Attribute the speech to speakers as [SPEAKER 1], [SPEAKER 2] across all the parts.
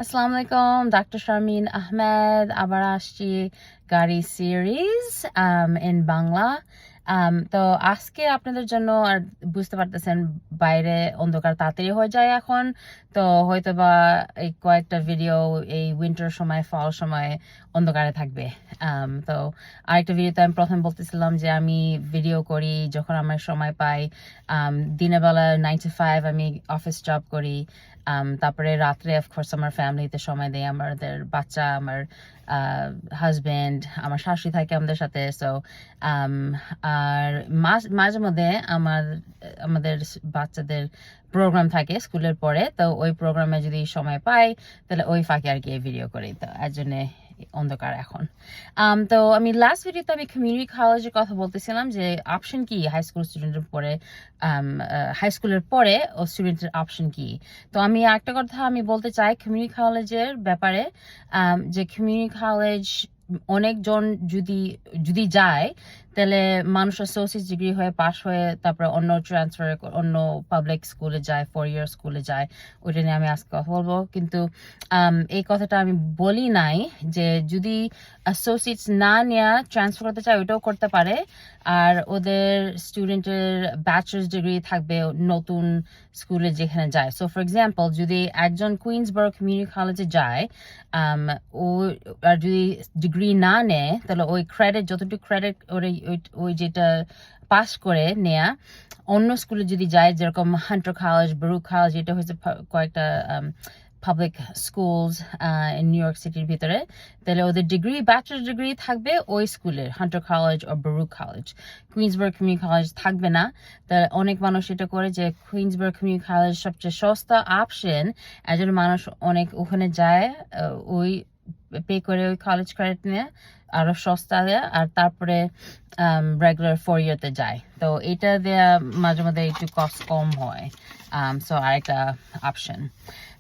[SPEAKER 1] আসসালামু আলাইকুম, ডক্টর শারমিন আহমেদ আবার আসছি গাড়ি সিরিজ ইন বাংলা। তো আজকে আপনাদের জন্য আর বুঝতে পারতেছেন বাইরে অন্ধকার তাড়াতাড়ি হয়ে যায় এখন। তো হয়তো বা এই কয়েকটা ভিডিও এই উইন্টার সময় ফল সময় অন্ধকারে থাকবে। তো আরেকটা ভিডিওতে আমি প্রথম বলতেছিলাম যে আমি ভিডিও করি যখন আমার সময় পাই। দিনের বেলা 9 to 5 আমি অফিস জব করি। তারপরে রাত্রে অফকোর্স আমার ফ্যামিলিতে সময় দেই, আমাদের বাচ্চা, আমার হাজবেন্ড, আমার শাশুড়ি থাকে আমাদের সাথে। সো আর মাঝে মধ্যে আমাদের বাচ্চাদের প্রোগ্রাম থাকে স্কুলের পরে, তো ওই প্রোগ্রামে যদি সময় পাই তাহলে ওই ফাঁকে আর কি ভিডিও করি। তো এর জন্য অন্ধকার এখন। তো আমি লাস্ট ভিডিওতে আমি কমিউনিটি কলেজের কথা বলতেছিলাম যে অপশন কি হাই স্কুল স্টুডেন্টের পরে, হাই স্কুলের পরে ও স্টুডেন্টের অপশন কি। তো আমি একটা কথা আমি বলতে চাই কমিউনিটি কলেজের ব্যাপারে, যে কমিউনিটি কলেজ অনেকজন যদি যদি যায় তাহলে মানুষ অ্যাসোসিয়েট ডিগ্রি হয়ে পাশ হয়ে তারপরে অন্য ট্রান্সফার অন্য পাবলিক স্কুলে যায়, 4 ইয়ার স্কুলে যায়। ওইটা নিয়ে আমি আজকে কথা বলবো, কিন্তু এই কথাটা আমি বলি নাই যে যদি অ্যাসোসিয়েটস না নিয়ে ট্রান্সফার করতে চায় ওইটাও করতে পারে। আর ওদের স্টুডেন্টের ব্যাচেলার্স ডিগ্রি থাকবে নতুন স্কুলে যেখানে যায়। সো ফর এক্সাম্পল যদি একজন কুইন্সবার্গ কমিউনিটি কলেজে যায়, ও আর যদি ডিগ্রি না নেয় তাহলে ওই ক্রেডিট যতটুকু ক্রেডিট ওই যেটা পাস করে নেয়া অন্য স্কুলে যদি যায়, যেরকম হান্টার কলেজ, ব্রুক কলেজ, এটা হচ্ছে কয়েকটা পাবলিক স্কুলস নিউ ইয়র্ক সিটির ভিতরে, তাহলে ওদের ডিগ্রি ব্যাচেলার ডিগ্রি থাকবে ওই স্কুলের, হান্টার কলেজ ও ব্রুক কলেজ। কুইন্সবার্গ কমিউনিটি কলেজ থাকবে না। তাহলে অনেক মানুষ এটা করে যে কুইন্সবার্গ কমিউনিটি কলেজ সবচেয়ে সস্তা অপশন, একজন মানুষ অনেক ওখানে যায়, ওই পে করে ওই কলেজ ক্রেডিট নিয়ে আরো সস্তা দেয়া, আর তারপরে রেগুলার 4 ইয়ারতে যায়। তো এটা দেয়া মাঝে মাঝে একটু কস্ট কম হয়। সো আরেকটা অপশন।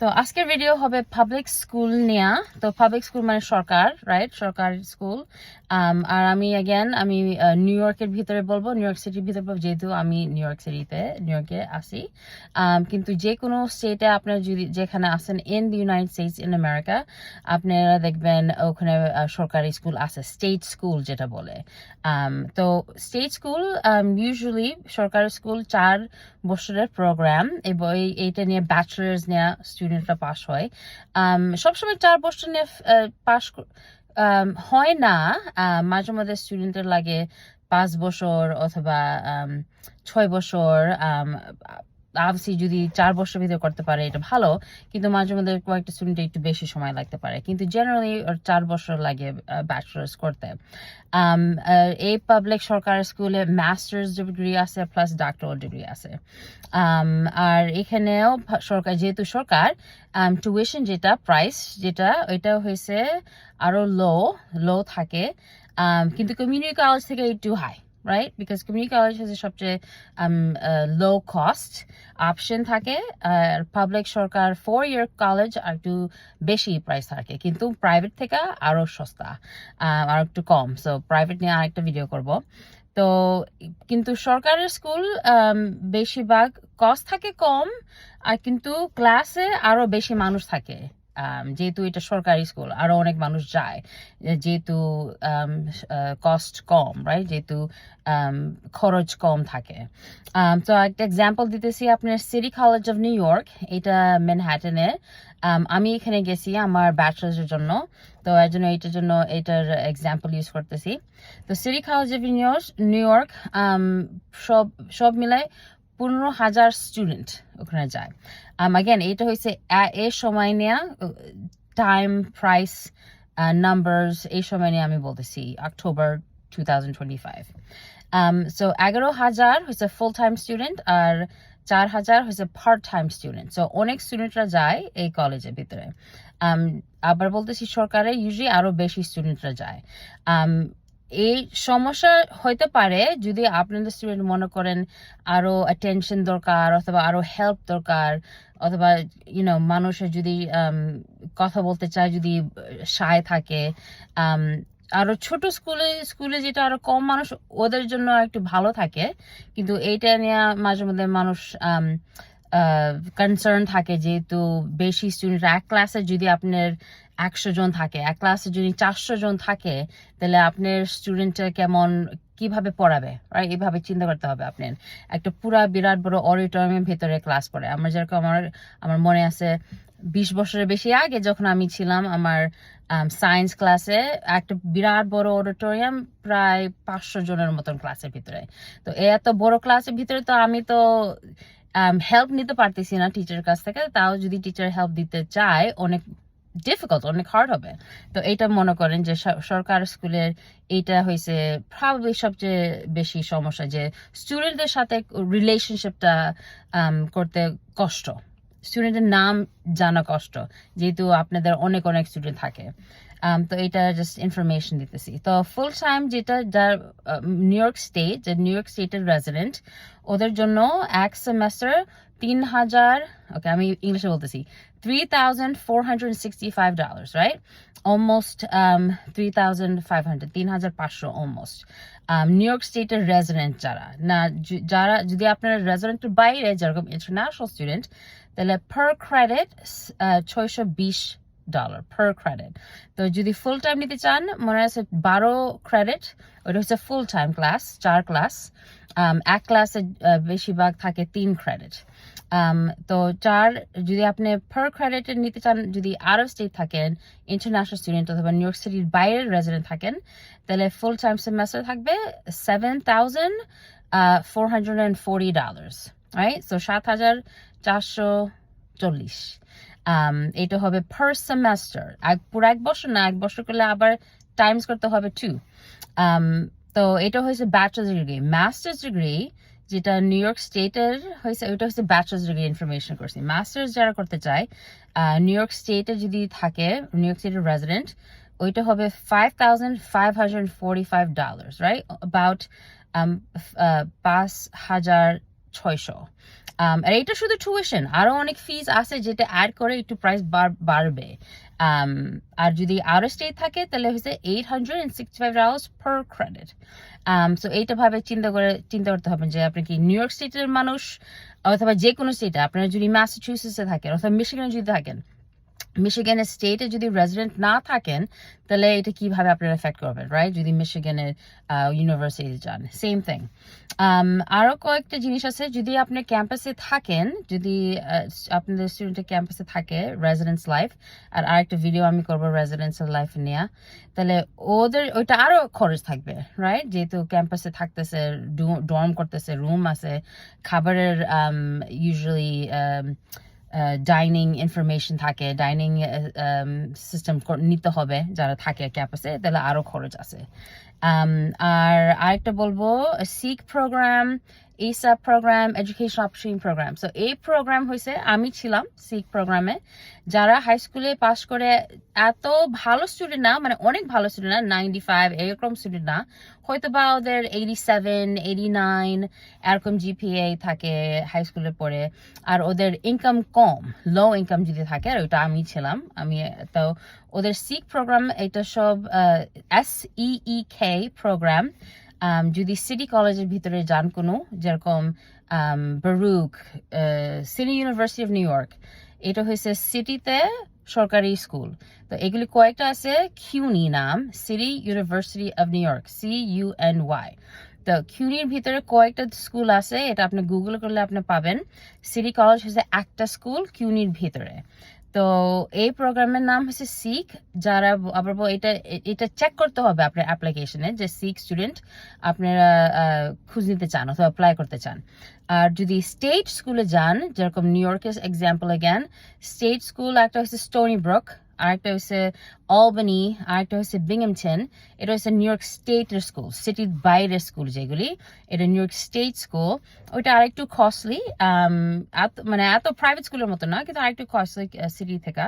[SPEAKER 1] তো আজকের ভিডিও হবে পাবলিক স্কুল নিয়ে। তো পাবলিক স্কুল মানে সরকার, রাইট, সরকার স্কুল। আর আমি নিউ ইয়র্কের ভিতরে বলবো, নিউ ইয়র্ক সিটির ভিতরে বলবো, যেহেতু আমি নিউ ইয়র্কে আসি। কিন্তু যে কোনো স্টেটে আপনার যদি যেখানে আসেন in the United states in America, আপনারা দেখবেন ওখানে সরকারি স্কুল আছে, স্টেট স্কুল যেটা বলে। তো স্টেট স্কুল ইউজুয়ালি সরকারি স্কুল 4 বছরের প্রোগ্রাম, এবং এইটা নিয়ে ব্যাচেলার্স নিয়ে স্টুডেন্টরা পাস হয়। সবসময় 4 বছর নিয়ে পাস হয় না, মাঝে মাঝে স্টুডেন্টের লাগে 5 বছর অথবা 6 বছর। অবভিয়াসলি যদি 4 বছর ভিতরে করতে পারে এটা ভালো, কিন্তু মাঝে মধ্যে কয়েকটা স্টুডেন্ট একটু বেশি সময় লাগতে পারে, কিন্তু জেনারেলি 4 বছর লাগে ব্যাচেলার্স করতে। এই পাবলিক সরকারি স্কুলে মাস্টার্স ডিগ্রি আছে প্লাস ডক্টরাল ডিগ্রি আছে। আর এখানেও সরকার, যেহেতু সরকার, টিউশন যেটা প্রাইস যেটা ওইটা হয়েছে আরো লো থাকে, কিন্তু কমিউনিটি কলেজ থেকে একটু high, right? Because community college has সবচেয়ে low cost option থাকে, আর পাবলিক সরকার 4 year কলেজ আর একটু বেশি প্রাইস থাকে, কিন্তু প্রাইভেট থেকে আরো সস্তা, আর একটু কম। সো প্রাইভেট নিয়ে আরেকটা ভিডিও করব। তো কিন্তু সরকারের স্কুল বেশিরভাগ কস্ট থাকে কম, আর কিন্তু ক্লাসে আরো বেশি মানুষ থাকে। যেহেতু এটা সরকারি স্কুল আরো অনেক মানুষ যায়, যেহেতু কস্ট কম, রাইট, যেহেতু খরচ কম থাকে। তো একটা এক্সাম্পল দিতেছি, আপনার city college of New York, এটা ম্যানহাটনে। আমি এখানে গেছি আমার ব্যাচেলার্সের জন্য, তো এর জন্য এটার এক্সাম্পল ইউজ করতেছি। তো city college of New York সব মিলায় 15,000 স্টুডেন্ট ওখানে যায়। Again, এটা হয়েছে এর সময় নেয়া, টাইম, প্রাইস, নাম্বারস এই সময় নিয়ে আমি বলতেছি, অক্টোবর 2025। সো 11,000 হয়েছে ফুল টাইম স্টুডেন্ট, আর 4,000 হয়েছে পার্ট টাইম স্টুডেন্ট। সো অনেক স্টুডেন্টরা যায় এই কলেজের ভিতরে। আবার বলতেছি সরকারে ইউজুয়ালি আরো বেশি স্টুডেন্টরা যায়। এই সমস্যা হইতে পারে যদি আপনাদের স্টুডেন্ট মনে করেন আরো অ্যাটেনশন দরকার, অথবা আরো হেল্প দরকার, অথবা মানুষের যদি কথা বলতে চায়, যদি শায় থাকে। আরো ছোট স্কুলে যেটা আরো কম মানুষ, ওদের জন্য একটু ভালো থাকে, কিন্তু এইটা নিয়ে মাঝে মধ্যে মানুষ কনসার্ন থাকে যেহেতু বেশি স্টুডেন্ট এক ক্লাসে যদি আপনার 100 জন থাকে, এক ক্লাসে যদি 400 জন থাকে, তাহলে আপনার স্টুডেন্টটা কিভাবে পড়াবে, রাইট? এইভাবে চিন্তা করতে হবে আপনার। একটা পুরা বিরাট বড় অডিটোরিয়ামের ভেতরে ক্লাস পড়ে। আমার যেরকম আমার মনে আছে 20 বছরের বেশি আগে যখন আমি ছিলাম, আমার সায়েন্স ক্লাসে একটা বিরাট বড় অডিটোরিয়াম, প্রায় 500 জনের মতন ক্লাসের ভিতরে। তো এত বড় ক্লাসের ভিতরে তো আমি তো হেল্প নিতে পারতেছি না টিচারের কাছ থেকে। তাও যদি টিচার হেল্প দিতে চায়, অনেক ডিফিকাল্ট, অনেক হার্ড হবে। তো এইটা মনে করেন যে সরকার স্কুলের এইটা হয়েছে প্রবাবলি সবচেয়ে বেশি সমস্যা, যে স্টুডেন্টদের সাথে রিলেশনশিপটা করতে কষ্ট, স্টুডেন্টের নাম জানা কষ্ট, যেহেতু আপনাদের অনেক অনেক স্টুডেন্ট থাকে। তো এটা জাস্ট ইনফরমেশন দিতেছি। তো ফুল টাইম যেটা যার নিউ ইয়র্ক স্টেটের রেজিডেন্ট, ওদের জন্য এক সেমেস্টার 3,000, ওকে আমি ইংলিশে বলতেছি, $3,465, right? Almost 3,500, 3,500 almost. New York স্টেটের রেজিডেন্ট যারা যদি আপনার রেজিডেন্টের বাইরে যেরকম ইন্টারন্যাশনাল স্টুডেন্ট, তাহলে পার ক্রেডিট $620 per credit. তো যদি ফুল টাইম নিতে চান, মনে আছে 12 ক্রেডিট, ওটা হচ্ছে ফুল টাইম ক্লাস, 4 ক্লাস। এক ক্লাসে বেশিরভাগ থাকে 3 ক্রেডিট। তো যদি আপনি পার ক্রেডিট নিতে চান, যদি আউট অফ স্টেট থাকেন, ইন্টারন্যাশনাল স্টুডেন্ট অথবা নিউ ইয়র্ক সিটির বাইরের রেজিডেন্ট থাকেন, তাহলে ফুল টাইম সেমেস্টার থাকবে $7,440, রাইট? সো 7,440। এটা হবে পার সেমেস্টার। পুরো 1 বছর না, 1 বছর করলে আবার টাইমস করতে হবে 2। তো এটা হয়েছে ব্যাচেলার্স ডিগ্রি। মাস্টার্স ডিগ্রি যেটা নিউ ইয়র্ক স্টেটের হয়েছে, ওইটা হচ্ছে ব্যাচেলার্স ডিগ্রি ইনফরমেশন করছি। মাস্টার্স যারা করতে চায়, নিউ ইয়র্ক স্টেটে যদি থাকে, নিউ ইয়র্ক স্টেটের রেজিডেন্ট, ওইটা হবে $5,545, রাইট? অ্যাবাউট 5,600। আর এটা শুধু টিউশন, আরো অনেক ফিজ আছে যেটা অ্যাড করে একটু প্রাইস বাড়বে। আর যদি আরো স্টেট থাকে, তাহলে হচ্ছে $865 per credit. সো এইটা ভাবে চিন্তা করতে হবে যে আপনি কি নিউ ইয়র্ক স্টেটের মানুষ, অথবা যে কোনো স্টেটে, আপনারা যদি ম্যাসাচুসেটসে থাকেন অথবা মিশিগানে যদি থাকেন, মিশিগানের স্টেটে যদি রেজিডেন্ট না থাকেন, তাহলে এটা কিভাবে আপনারা এফেক্ট করবেন, রাইট? যদি মিশিগানের ইউনিভার্সিটি যান, সেম থিং। আরো কয়েকটা জিনিস আছে। যদি আপনি ক্যাম্পাসে থাকেন, যদি আপনাদের স্টুডেন্টের ক্যাম্পাসে থাকে, রেজিডেন্স লাইফ, আর আরেকটা ভিডিও আমি করবো রেজিডেন্সিয়াল লাইফ নিয়ে, তাহলে ওইটা আরো খরচ থাকবে, রাইট? যেহেতু ক্যাম্পাসে থাকতেছে, ডর্ম করতেছে, রুম আছে, খাবারের ইউজুয়ালি ডাইনিং ইনফরমেশন থাকে, ডাইনিং সিস্টেম নিতে হবে যারা থাকে ক্যাম্পাসে, তাহলে আরো খরচ আছে। আর আরেকটা বলবো, seek program, ASAP program, education opportunity program. So এই প্রোগ্রাম হয়েছে, আমি ছিলাম সিক প্রোগ্রামে। যারা হাই স্কুলে পাস করে এত ভালো স্টুডেন্ট না, মানে অনেক ভালো স্টুডেন্ট না, 95 এরকম স্টুডেন্ট না, হয়তো বা ওদের 87, 89 এরকম GPA থাকে হাই স্কুলে পড়ে, আর ওদের ইনকাম কম, লো ইনকাম যদি থাকে, আর ওইটা আমি ছিলাম। তো ওদের সিক প্রোগ্রাম, এটা সব SEEK প্রোগ্রাম। যদি সিটি কলেজের ভিতরে যান কোনো, যেরকম Baruch, City University of New York, এটা হয়েছে সিটিতে সরকারি স্কুল। তো এগুলি কয়েকটা আছে, কিউনি নাম, city University of New York, CUNY। তো কিউনির ভিতরে কয়েকটা স্কুল আছে, এটা আপনি গুগল করলে আপনি পাবেন। সিটি কলেজ হচ্ছে একটা স্কুল কিউনির ভিতরে। তো এই প্রোগ্রামের নাম হচ্ছে সিক। যারা আবার এটা চেক করতে হবে আপনার অ্যাপ্লিকেশনে যে সিক স্টুডেন্ট আপনারা খুঁজ নিতে চান অথবা অ্যাপ্লাই করতে চান। আর যদি স্টেট স্কুলে যান, যেরকম নিউ ইয়র্কের এক্সাম্পল অ্যাগেন, স্টেট স্কুল একটা হচ্ছে স্টোনি ব্রুক, আরেকটা হচ্ছে অলবানি, আরেকটা হচ্ছে বিংহামটন। এটা হচ্ছে নিউ ইয়র্ক স্টেটের স্কুল, সিটির বাইরের স্কুল যেগুলি, এটা নিউ ইয়র্ক স্টেট স্কুল। ওইটা আরেকটু কস্টলি, মানে এত প্রাইভেট স্কুলের মতো না, কিন্তু আরেকটু কস্টলি সিটি থেকে।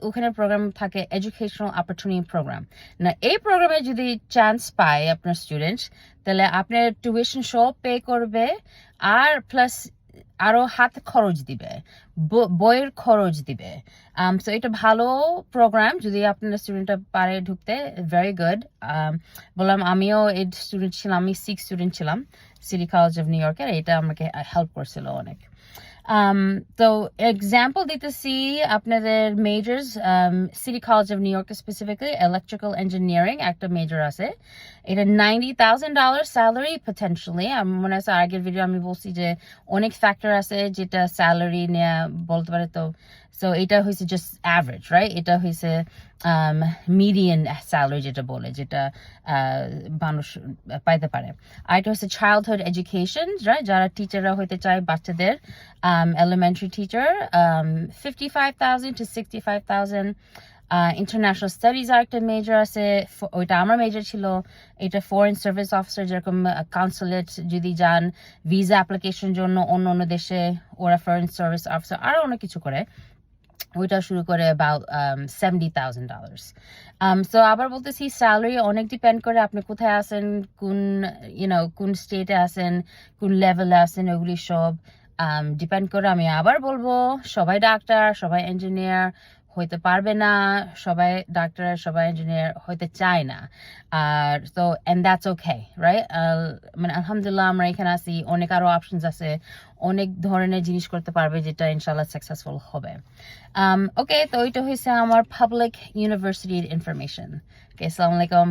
[SPEAKER 1] ওখানে প্রোগ্রাম থাকে এডুকেশনাল অপরচুনিটি প্রোগ্রাম। না, এই প্রোগ্রামে যদি চান্স পায় আপনার স্টুডেন্ট, তাহলে আপনার টিউশন সব পে করবে, আর প্লাস আরো হাত খরচ দিবে, বইয়ের খরচ দিবে। সো এটা ভালো প্রোগ্রাম, যদি আপনার স্টুডেন্টটা পারে ঢুকতে, ভেরি গুড। বললাম আমিও এই স্টুডেন্ট ছিলাম, আমি 6 স্টুডেন্ট ছিলাম সিটি কলেজ অফ নিউ ইয়র্কের, এটা আমাকে হেল্প করছিল অনেক। তো এক্সাম্পল দিতেছি আপনাদের measures city college of New York specifically electrical engineering একটা মেজর আছে এটা $90,000 স্যালারি পটেনশিয়ালি আমি মনে আছে আগের ভিডিও আমি বলছি যে অনেক ফ্যাক্টর আছে যেটা স্যালারি নিয়ে বলতে পারে তো সো এটা হয়েছে জাস্ট অ্যাভারেজ রাইট এটা হয়েছে মিডিয়ান স্যালারি যেটা বলে যেটা মানুষ পাইতে পারে আর এটা হচ্ছে চাইল্ডহুড এডুকেশন রাইট যারা টিচাররা হইতে চায় বাচ্চাদের elementary teacher 55,000 to 65,000 international studies আর একটা মেজর আছে ওইটা আমার মেজর ছিল এটা ফরেন সার্ভিস অফিসার যেরকম কনসুলেট যদি যান ভিসা অ্যাপ্লিকেশন জন্য অন্য অন্য দেশে ওরা ফরেন সার্ভিস অফিসার আরো অনেক কিছু করে ওইটা শুরু করে about $70,000 সো আবার বলতেছি স্যালারি অনেক ডিপেন্ড করে আপনি কোথায় আছেন কোন কোন স্টেটে আছেন কোন লেভেলে আছেন ওগুলি সব ডিপেন্ড করে আমি আবার বলবো সবাই ডাক্তার সবাই ইঞ্জিনিয়ার হইতে পারবে না সবাই ডাক্তার সবাই ইঞ্জিনিয়ার হইতে চায় না আর তো এন্ড দ্যাটস ওকে রাইট মানে আলহামদুলিল্লাহ আমরা এখানে আছি অনেক আরো অপশনস আছে অনেক ধরনের জিনিস করতে পারবে যেটা ইনশাআল্লাহ সাকসেসফুল হবে ওকে তো এটা হয়েছে আমার পাবলিক ইউনিভার্সিটির ইনফরমেশন ওকে আসসালামু আলাইকুম